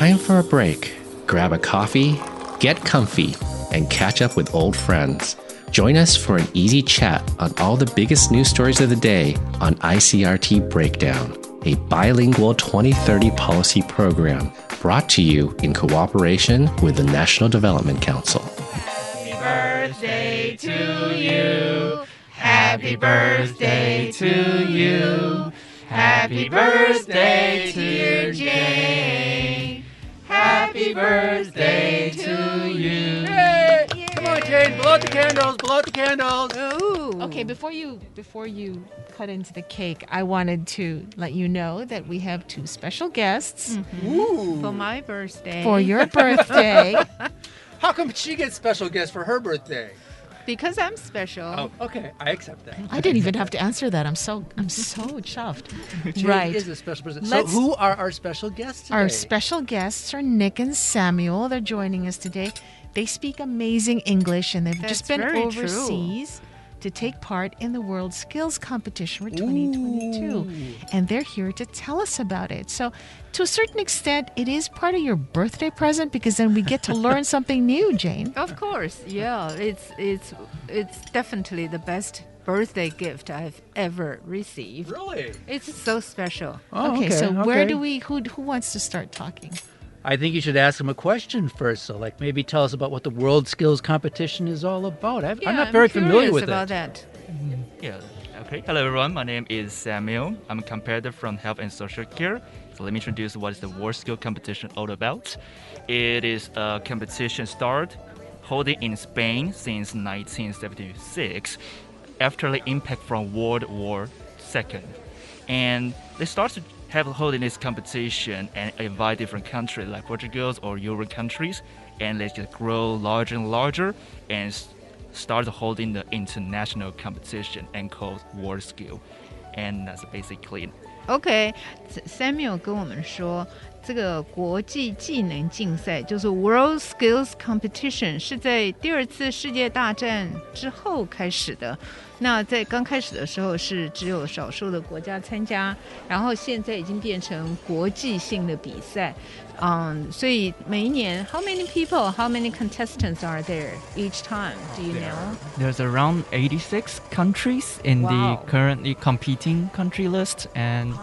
time for a break. Grab a coffee, get comfy, and catch up with old friends. Join us for an easy chat on all the biggest news stories of the day on ICRT Breakdown, a bilingual 2030 policy program brought to you in cooperation with the National Development Council. Happy birthday to you. Happy birthday to you. Happy birthday, dear Jane. Happy birthday to you. Hey! Come on, Jane, blow out the candles, blow out the candles. Ooh. Okay, before you cut into the cake, I wanted to let you know that we have two special guests For my birthday. for your birthday. How come she gets special guests for her birthday? Because I'm special. Oh, okay, I accept that. I didn't even have to answer that. I'm so chuffed. Jane Right. is a special person. Let's- So who are our special guests today? Our special guests are Nick and Samuel. They're joining us today. They speak amazing English, and they've just That's been very overseas to take part in the WorldSkills competition for 2022. And they're here to tell us about it. So to a certain extent, it is part of your birthday present because then we get to learn something new, Jane. Of course, yeah. It's definitely the best birthday gift I've ever received. Really? It's so special. Oh, Okay, so where okay. do who wants to start talking? I think you should ask them a question first. So, like, maybe tell us about what the WorldSkills competition is all about. I'm not very familiar with about it. that. Yeah. Okay. Hello, everyone. My name is Samuel. I'm a competitor from Health and Social Care. So let me introduce what is the WorldSkills competition all about. It is a competition holding in Spain since 1976 after the impact from World War II. And they start to holding this competition and invite different countries like Portugal or European countries, and they just grow larger and larger and start holding the international competition and called WorldSkills. And that's basically it. OK，Samuel 跟我们说，这个国际技能竞赛就是 WorldSkills Competition 是在第二次世界大战之后开始的。那在刚开始的时候是只有少数的国家参加，然后现在已经变成国际性的比赛。所以每一年 how many contestants are there each time? Do you know? There's around 86 countries in the currently competing country list, and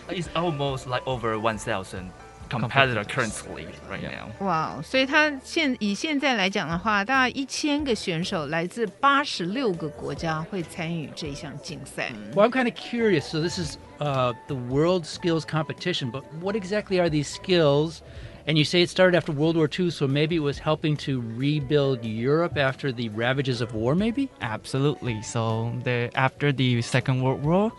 It's almost like over 1,000 competitors currently right now. 哇，所以他以现在来讲的话，大概1000个选手来自86个国家会参与这项竞赛。Well, I'm kind of curious. So this is the WorldSkills competition, but what exactly are these skills? And you say it started after World War II, so maybe it was helping to rebuild Europe after the ravages of war, maybe? absolutely. So after the Second World War,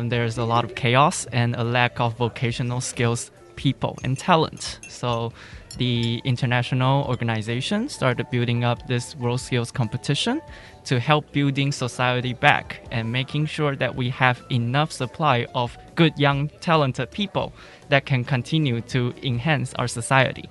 there's a lot of chaos and a lack of vocational skills, people, and talent. So the international organization started building up this WorldSkills competition to help building society back and making sure that we have enough supply of good young talented people that can continue to enhance our society.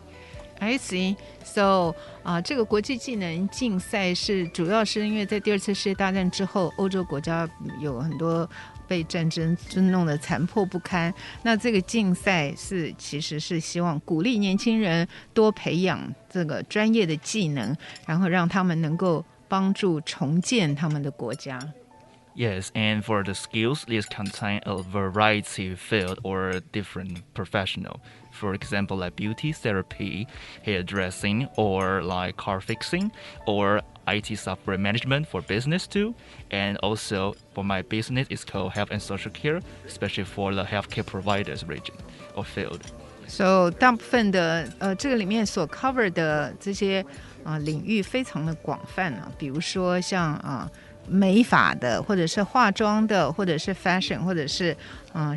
I see. So 这个国际技能竞赛主要是因为在第二次世界大战之后，欧洲国家有很多被战争就弄得残破不堪。那这个竞赛其实是希望鼓励年轻人多培养这个专业的技能，然后让他们能够帮助重建他们的国家。Yes, and for the skills, these contain a variety of field or different professional. For example, like beauty therapy, hairdressing, or like car fixing, or IT software management for business too. And also for my business, it's called health and social care, especially for the healthcare providers region or field. So 大部分的这个里面所 cover 的这些领域非常的广泛啊，比如说像美发的，或者是化妆的，或者是 fashion， 或者是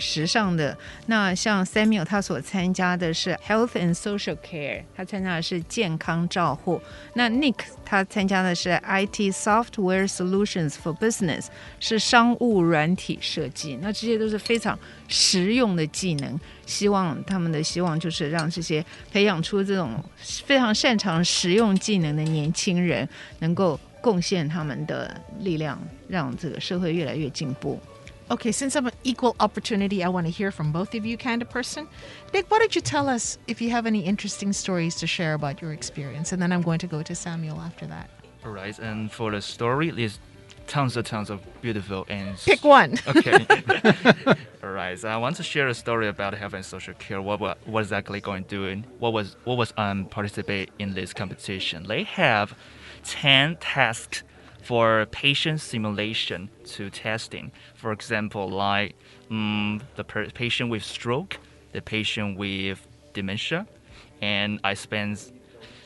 时尚的。那像 Samuel 他所参加的是 health and social care， 他参加的是健康照护。那 Nick 他参加的是 IT software solutions for business， 是商务软体设计。那这些都是非常实用的技能，他们的希望就是让这些培养出这种非常擅长实用技能的年轻人能够贡献他们的力量，让这个社会越来越进步。Okay, since I'm an equal opportunity, I want to hear from both of you kind of person. Nick, why don't you tell us if you have any interesting stories to share about your experience? And then I'm going to go to Samuel after that. All right, and for the story, there's tons of beautiful and... Pick one. Okay. All right, so I want to share a story about health and social care. What exactly going doing? What was participate in this competition? They have 10 tasks for patient simulation to testing. For example, like the patient with stroke, the patient with dementia, and I spent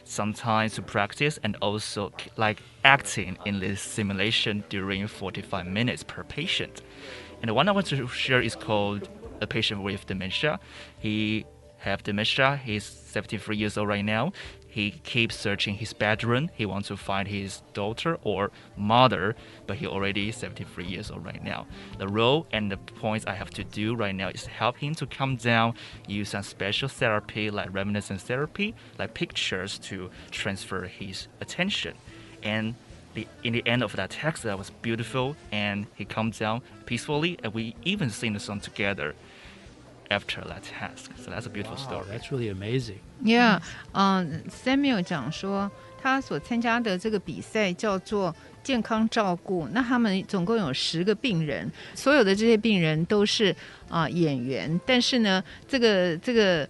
some time to practice and also like acting in this simulation during 45 minutes per patient. And the one I want to share is called a patient with dementia. He have dementia. He's 73 years old right now. He keeps searching his bedroom. He wants to find his daughter or mother, but he already 73 years old right now. The role and the points I have to do right now is help him to calm down, use some special therapy like reminiscence therapy, like pictures to transfer his attention. And in the end of that text, that was beautiful, and he calmed down peacefully, and we even sing the song together after that task. So that's a beautiful story. That's really amazing. Yeah, Samuel 讲说他所参加的这个比赛叫做健康照顾，那他们总共有10个病人，所有的这些病人都是演员，但是呢，这个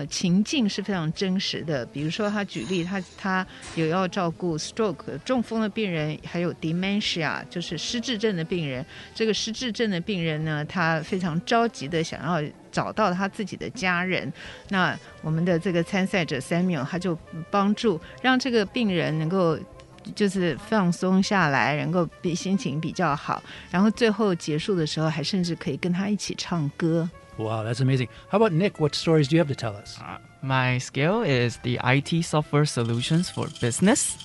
情境是非常真实的。比如说他举例，他有要照顾 stroke 中风的病人，还有 dementia 就是失智症的病人。这个失智症的病人呢，他非常着急的想要找到他自己的家人。那我们的这个参赛者 Samuel 他就帮助让这个病人能够就是放松下来，能够心情比较好，然后最后结束的时候还甚至可以跟他一起唱歌。Wow, that's amazing. How about Nick? What stories do you have to tell us? My skill is the IT software solutions for business,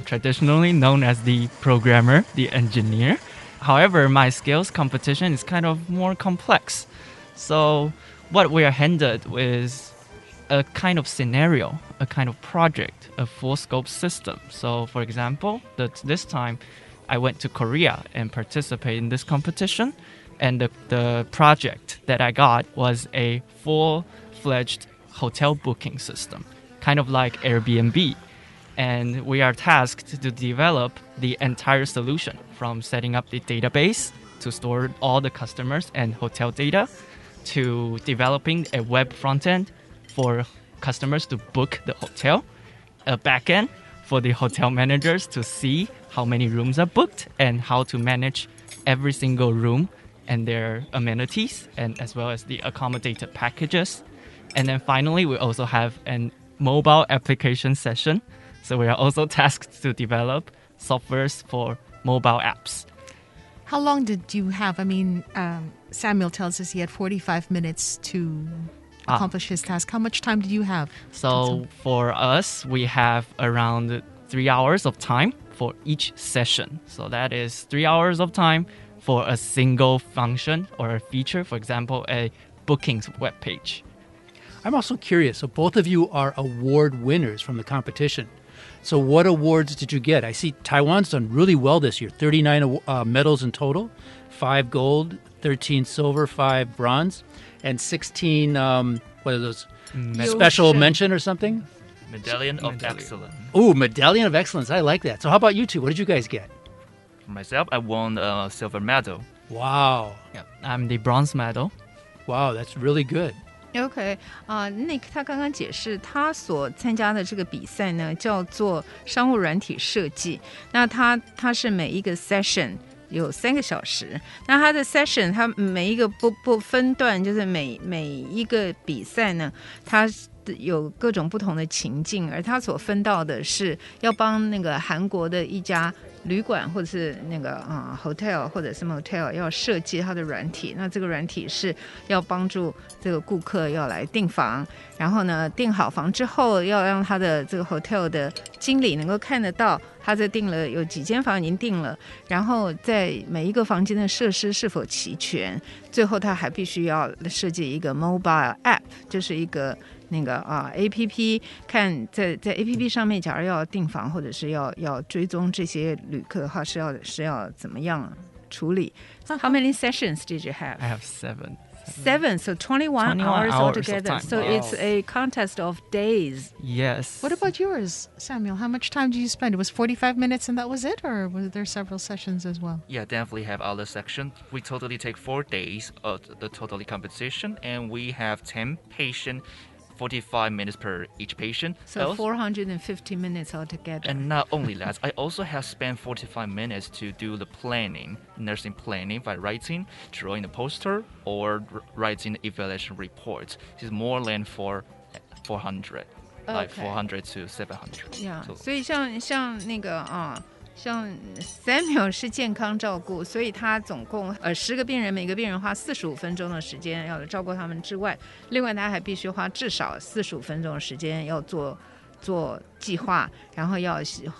traditionally known as the programmer, the engineer. However, my skills competition is kind of more complex. So what we are handed is a kind of scenario, a kind of project, a full scope system. So for example, this time I went to Korea and participated in this competition. And the project that I got was a full-fledged hotel booking system, kind of like Airbnb. And we are tasked to develop the entire solution, from setting up the database to store all the customers and hotel data, to developing a web front end for customers to book the hotel, a back end for the hotel managers to see how many rooms are booked and how to manage every single room and their amenities, and as well as the accommodated packages. And then finally, we also have a mobile application session. So we are also tasked to develop softwares for mobile apps. How long did you have? I mean, Samuel tells us he had 45 minutes to accomplish his task. How much time did you have? So for us, we have around 3 hours of time for each session. So that is 3 hours of time for a single function or a feature, for example, a bookings web page. I'm also curious. So both of you are award winners from the competition. So what awards did you get? I see Taiwan's done really well this year. 39 medals in total, 5 gold, 13 silver, 5 bronze, and 16, what are those, special mention or something? Medallion of Excellence. Ooh, Medallion of Excellence. I like that. So how about you two? What did you guys get? For myself, I won a silver medal. Wow. Yeah, I'm the bronze medal. Wow, that's really good. OK Nick 他刚刚解释他所参加的这个比赛呢叫做商务软体设计，那他是每一个 session 有3个小时，那他的 session 他每一个不分段，就是每一个比赛呢他有各种不同的情境，而他所分到的是要帮那个韩国的一家旅馆或者是那个hotel 或者是 motel 要设计它的软体，那这个软体是要帮助这个顾客要来订房，然后呢订好房之后要让他的这个 hotel 的经理能够看得到他在订了有几间房已经订了，然后在每一个房间的设施是否齐全，最后他还必须要设计一个 mobile app， 就是一个那个APP， 看在 APP 上面，假如要订房或者是要追踪这些旅客的话，是要怎么样处理。How many sessions did you have? I have 7. 7, so 21 hours hours altogether. of time. So it's a contest of days. Yes. What about yours, Samuel? How much time did you spend? It was 45 minutes and that was it? Or were there several sessions as well? Yeah, definitely have other section. We totally take 4 days of the totally competition, and we have 10 patients, 45 minutes per each patient. So 450 minutes altogether. And not only that, I also have spent 45 minutes to do the planning, nursing planning, by writing, drawing a poster, or writing the evaluation report. It's more than 400, like 400 to 700. Yeah. So, 所以像那个像 Samuel 是健康照顾，所以他总共10个病人，每个病人花45分钟的时间要照顾他们之外，另外他还必须花至少45分钟的时间要做计划，然后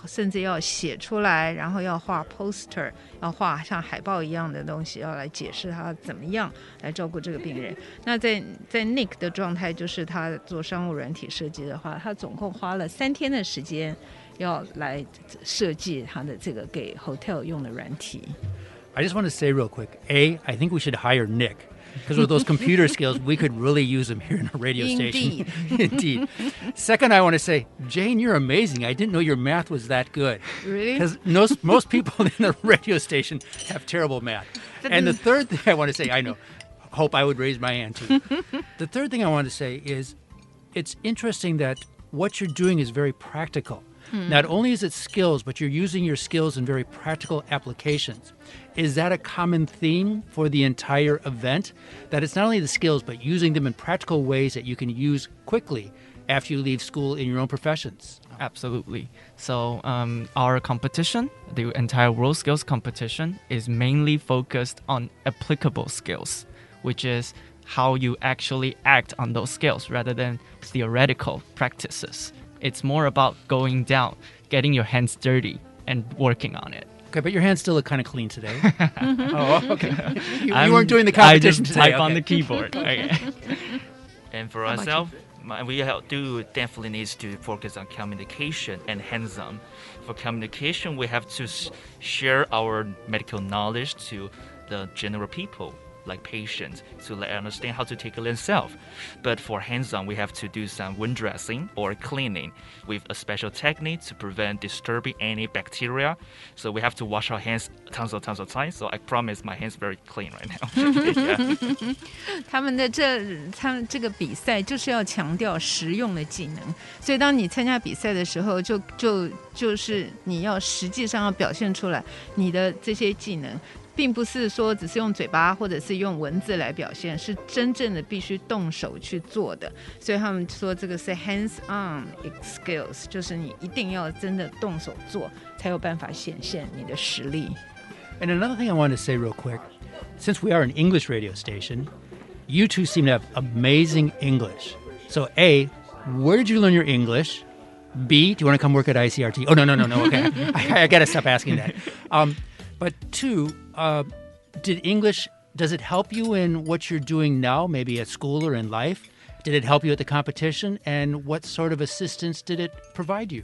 甚至要写出来，然后要画 poster， 要画像海报一样的东西，要来解释他怎么样来照顾这个病人。那在 Nick 的状态，就是他做商务软体设计的话，他总共花了3天的时间要来设计他的这个给 hotel 用的软体。I just want to say real quick, I think we should hire Nick. Because with those computer skills, we could really use them here in a radio station. Indeed. Second, I want to say, Jane, you're amazing. I didn't know your math was that good. Really? Because most people in the radio station have terrible math. And the third thing I want to say, I know, hope I would raise my hand too. The third thing I want to say is it's interesting that what you're doing is very practical. Not only is it skills, but you're using your skills in very practical applications. Is that a common theme for the entire event? That it's not only the skills, but using them in practical ways that you can use quickly after you leave school in your own professions? Absolutely. So our competition, the entire WorldSkills competition, is mainly focused on applicable skills, which is how you actually act on those skills rather than theoretical practices. It's more about going down, getting your hands dirty, and working on it. Okay, but your hands still look kind of clean today. Oh, okay. You weren't doing the competition today. I just type on the keyboard. Okay. and for ourselves, we do definitely need to focus on communication and hands-on. For communication, we have to share our medical knowledge to the general people, like patients, to let understand how to take care of themselves. But for hands-on, we have to do some wound dressing or cleaning with a special technique to prevent disturbing any bacteria. So we have to wash our hands tons of times. So I promise my hands very clean right now. 他们这个比赛就是要强调实用的技能，所以当你参加比赛的时候，就是你要实际上要表现出来你的这些技能。并不是说只是用嘴巴或者是用文字来表现，是真正的必须动手去做的。所以他们说这个是 hands-on skills， 就是你一定要真的动手做，才有办法显现你的实力。And another thing I want to say real quick, since we are an English radio station, you two seem to have amazing English. So A, where did you learn your English? B, do you want to come work at ICRT? Oh, no, okay. I got to stop asking that. But two, does it help you in what you're doing now, maybe at school or in life? Did it help you at the competition? And what sort of assistance did it provide you?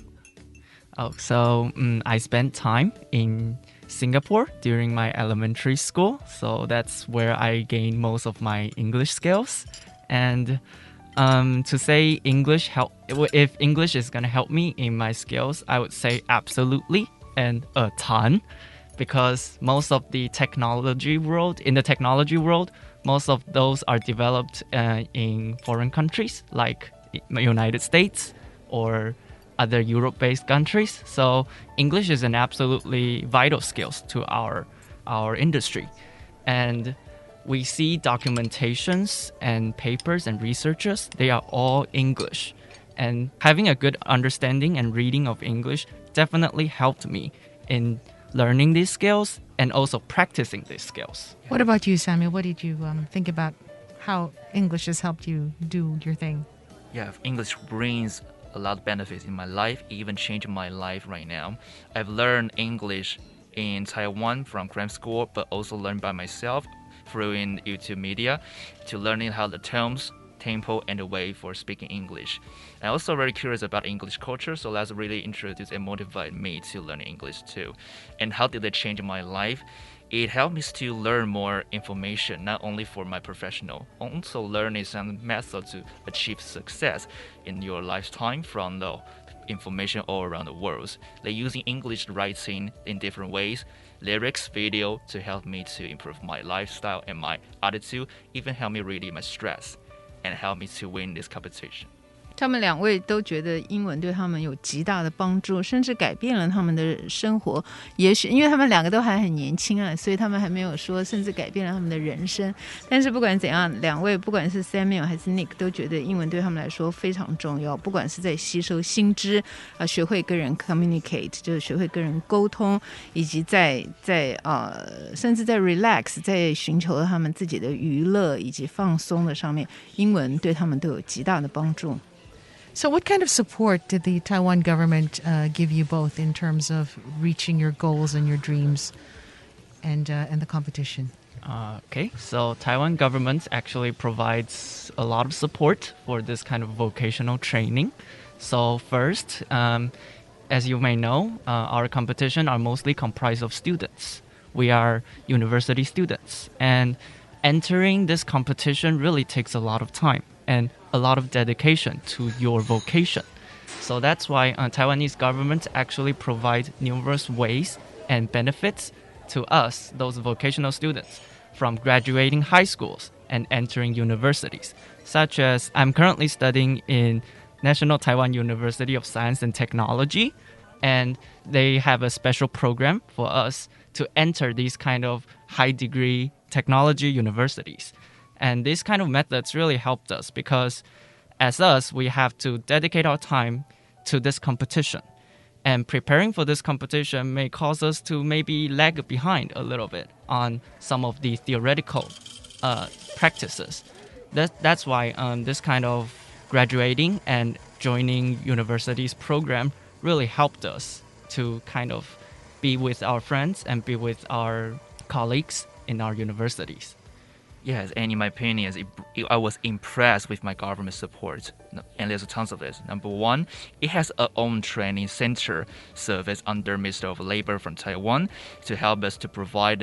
So I spent time in Singapore during my elementary school. So that's where I gained most of my English skills. And to say if English is going to help me in my skills, I would say absolutely and a ton. Because most of the technology world, most of those are developed in foreign countries like United States or other Europe-based countries. So English is an absolutely vital skills to our industry. And we see documentations and papers and researches, they are all English. And having a good understanding and reading of English definitely helped me in learning these skills and also practicing these skills. What about you, Samuel? What did you think about how English has helped you do your thing? Yeah, English brings a lot of benefits in my life, even changed my life right now. I've learned English in Taiwan from grammar school, but also learned by myself through in YouTube media to learning how the terms, tempo, and the way for speaking English. I'm also very curious about English culture, so that's really introduced and motivated me to learn English too. And how did it change my life? It helped me to learn more information, not only for my professional, also learning some methods to achieve success in your lifetime from the information all around the world. Like using English writing in different ways, lyrics, video to help me to improve my lifestyle and my attitude, even help me reduce my stress and help me to win this competition. 他们两位都觉得英文对他们有极大的帮助，甚至改变了他们的生活。也许因为他们两个都还很年轻啊，所以他们还没有说甚至改变了他们的人生。但是不管怎样，两位不管是 Samuel 还是 Nick 都觉得英文对他们来说非常重要，不管是在吸收新知学会跟人 communicate， 就是学会跟人沟通，以及甚至在 relax， 在寻求他们自己的娱乐以及放松的上面，英文对他们都有极大的帮助。So what kind of support did the Taiwan government give you both in terms of reaching your goals and your dreams and the competition? Okay, so Taiwan government actually provides a lot of support for this kind of vocational training. So first, as you may know, our competition are mostly comprised of students. We are university students, and entering this competition really takes a lot of time and a lot of dedication to your vocation. So that's why Taiwanese government actually provide numerous ways and benefits to us, those vocational students, from graduating high schools and entering universities, such as I'm currently studying in National Taiwan University of Science and Technology, and they have a special program for us to enter these kind of high degree technology universities. And these kind of methods really helped us because as us, we have to dedicate our time to this competition. And preparing for this competition may cause us to maybe lag behind a little bit on some of the theoretical practices. That's why this kind of graduating and joining universities program really helped us to kind of be with our friends and be with our colleagues in our universities. Yes, and in my opinion, I was impressed with my government support, and there's tons of it. Number one, it has a own training center service under Ministry of Labor from Taiwan to help us to provide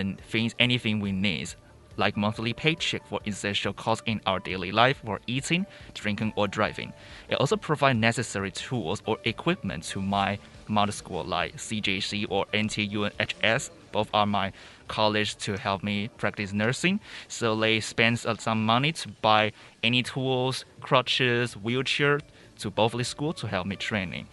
anything we need, like monthly paycheck for essential costs in our daily life for eating, drinking, or driving. It also provides necessary tools or equipment to my mother school like CJC or NTUNHS. Both are my college to help me practice nursing. So they spend some money to buy any tools, crutches, wheelchair to both the school to help me training.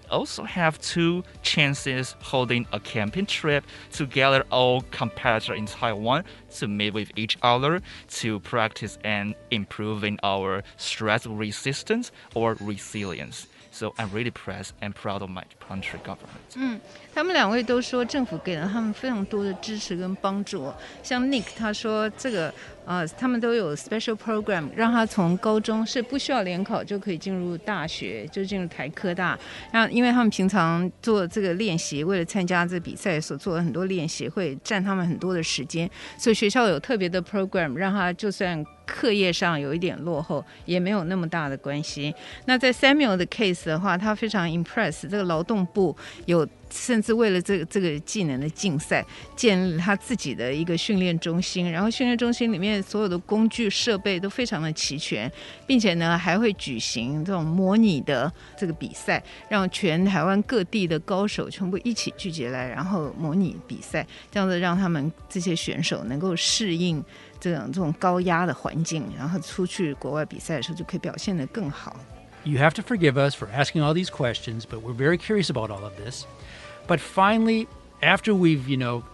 Also have 2 chances holding a camping trip to gather all competitors in Taiwan to meet with each other to practice and improving our stress resistance or resilience. So I'm really impressed and proud of my country government. 他们两位都说政府给了他们非常多的支持跟帮助。像 Nick 他说这个他们都有 special program 让他从高中是不需要联考就可以进入大学，就进入台科大。因为他们平常做这个练习，为了参加这比赛所做的很多练习会占他们很多的时间，所以学校有特别的 program 让他就算课业上有一点落后也没有那么大的关系。那在 Samuel 的 case 的话，他非常 impressed 这个劳动部有甚至为了这个技能的竞赛建立他自己的一个训练中心，然后训练中心里面所有的工具设备都非常的齐全，并且呢还会举行这种模拟的这个比赛，让全台湾各地的高手全部一起聚集来，然后模拟比赛，这样子让他们这些选手能够适应这种高压的环境，然后出去国外比赛的时候就可以表现得更好。You have to forgive us for asking all these questions, but we're very curious about all of this. But finally, after we've,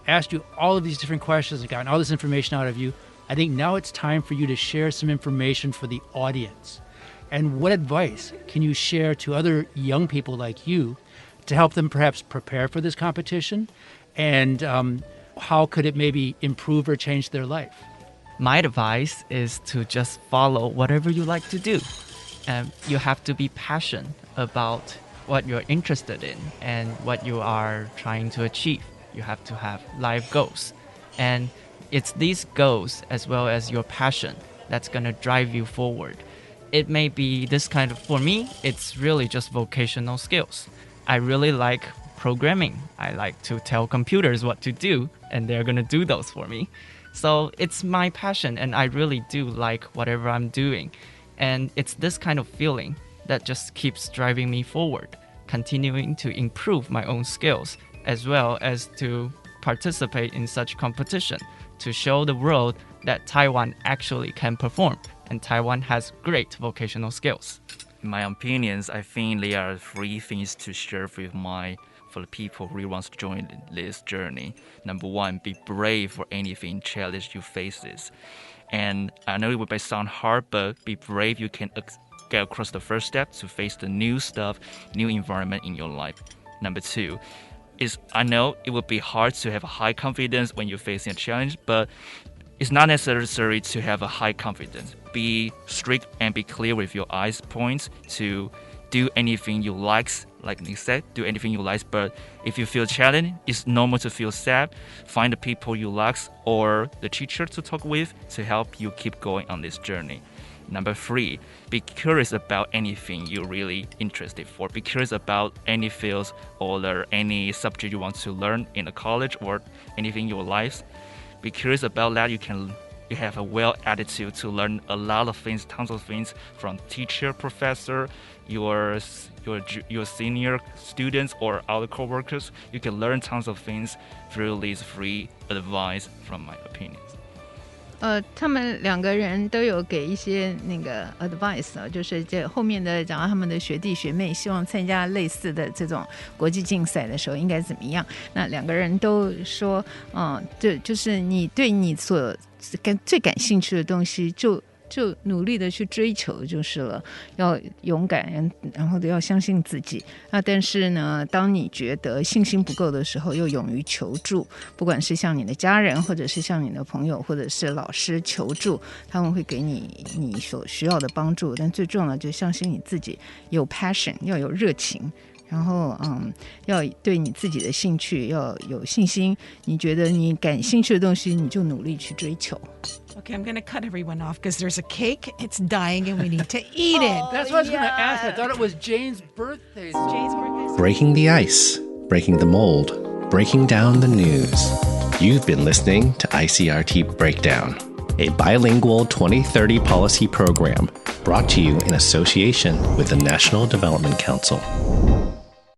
asked you all of these different questions and gotten all this information out of you, I think now it's time for you to share some information for the audience. And what advice can you share to other young people like you to help them perhaps prepare for this competition? And how could it maybe improve or change their life? My advice is to just follow whatever you like to do. You have to be passionate about what you're interested in and what you are trying to achieve. You have to have life goals. And it's these goals as well as your passion that's going to drive you forward. It may be this kind of, for me, it's really just vocational skills. I really like programming. I like to tell computers what to do. and they're going to do those for me. So it's my passion, and I really do like whatever I'm doing. And it's this kind of feeling that just keeps driving me forward, continuing to improve my own skills, as well as to participate in such competition to show the world that Taiwan actually can perform, and Taiwan has great vocational skills. In my opinions, I think there are three things to share for the people who really wants to join this journey. Number one, be brave for anything challenge you faces. And I know it may sound hard, but be brave. You can get across the first step to face the new stuff, new environment in your life. Number two, I know it will be hard to have a high confidence when you're facing a challenge, but it's not necessary to have a high confidence. Be strict and be clear with your eyes points to do anything you like Nick said, do anything you like. But if you feel challenged, it's normal to feel sad. Find the people you like or the teacher to talk with to help you keep going on this journey. Number three, be curious about anything you're really interested for. Be curious about any fields or any subject you want to learn in a college or anything in your life. Be curious about that. You have a well attitude to learn a lot of things, tons of things from teacher, professor, your senior students or other co-workers. You can learn tons of things through these free advice from my opinions. 他们两个人都有给一些那个 advice 啊，就是这后面的讲到他们的学弟学妹希望参加类似的这种国际竞赛的时候应该怎么样。那两个人都说，就是你对你所最感兴趣的东西就努力的去追求就是了，要勇敢，然后要相信自己。那但是呢，当你觉得信心不够的时候，又勇于求助，不管是向你的家人，或者是向你的朋友，或者是老师求助，他们会给你所需要的帮助。但最重要的就是相信你自己，有 passion， 要有热情。然后要对你自己的兴趣要有信心，你觉得你感兴趣的东西你就努力去追求。 Okay, I'm going to cut everyone off because there's a cake. It's dying and we need to eat it. That's what I was going to ask. I thought it was Jane's birthday. Breaking the ice, breaking the mold, breaking down the news. You've been listening to ICRT Breakdown, a bilingual 2030 policy program brought to you in association with the National Development Council.